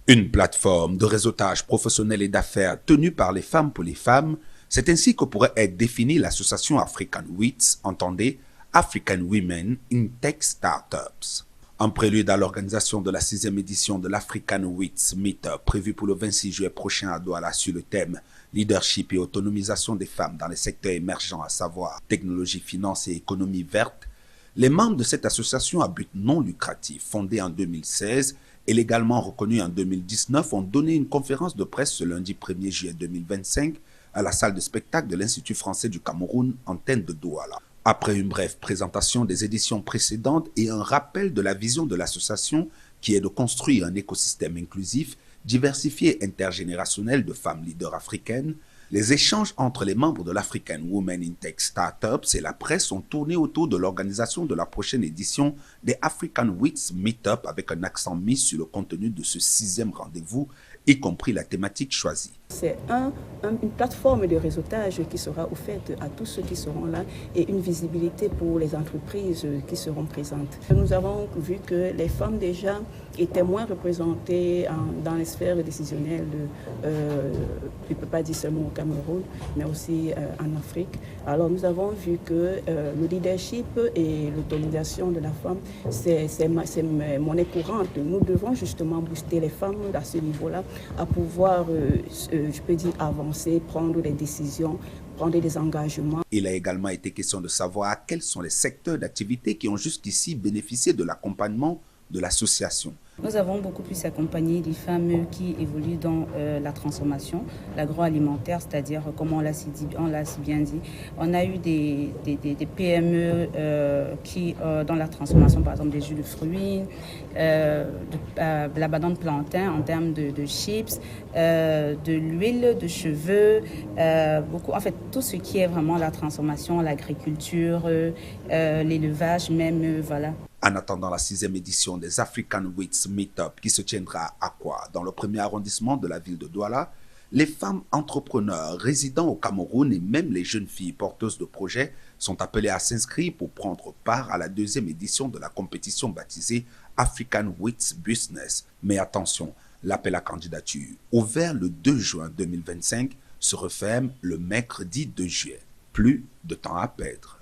Une plateforme de réseautage professionnel et d'affaires tenue par les femmes pour les femmes, c'est ainsi que pourrait être définie l'association African WITS, entendez African Women in Tech Startups. En prélude à l'organisation de la 6e édition de l'African WITS Meetup prévue pour le 26 juillet prochain à Douala sur le thème Leadership et autonomisation des femmes dans les secteurs émergents, à savoir technologie, finance et économie verte, les membres de cette association à but non lucratif, fondée en 2016 et légalement reconnue en 2019, ont donné une conférence de presse ce lundi 1er juillet 2025 à la salle de spectacle de l'Institut français du Cameroun, antenne de Douala. Après une brève présentation des éditions précédentes et un rappel de la vision de l'association qui est de construire un écosystème inclusif, diversifié et intergénérationnel de femmes leaders africaines, les échanges entre les membres de l'African Women in Tech Startups et la presse ont tourné autour de l'organisation de la prochaine édition des African WITS Meetup avec un accent mis sur le contenu de ce 6e rendez-vous, y compris la thématique choisie. C'est une plateforme de réseautage qui sera offerte à tous ceux qui seront là et une visibilité pour les entreprises qui seront présentes. Nous avons vu que les femmes déjà étaient moins représentées dans les sphères décisionnelles, je ne peux pas dire seulement au Cameroun, mais aussi en Afrique. Alors nous avons vu que le leadership et l'autonomisation de la femme, c'est monnaie courante. Nous devons justement booster les femmes à ce niveau-là, à pouvoir je peux dire avancer, prendre des décisions, prendre des engagements. Il a également été question de savoir quels sont les secteurs d'activité qui ont jusqu'ici bénéficié de l'accompagnement de l'association. Nous avons beaucoup plus accompagné des femmes qui évoluent dans la transformation, l'agroalimentaire, c'est-à-dire, comme on l'a si bien dit, on a eu des PME qui, dans la transformation, par exemple, des jus de fruits, de la banane plantain en termes de chips, de l'huile de cheveux, en fait, tout ce qui est vraiment la transformation, l'agriculture, l'élevage même, voilà. En attendant la 6e édition des African WITS Meetup qui se tiendra à Akwa, dans le 1er arrondissement de la ville de Douala, les femmes entrepreneurs résidant au Cameroun et même les jeunes filles porteuses de projets sont appelées à s'inscrire pour prendre part à la 2e édition de la compétition baptisée African WITS Business. Mais attention, l'appel à candidature, ouvert le 2 juin 2025, se referme le mercredi 2 juillet. Plus de temps à perdre.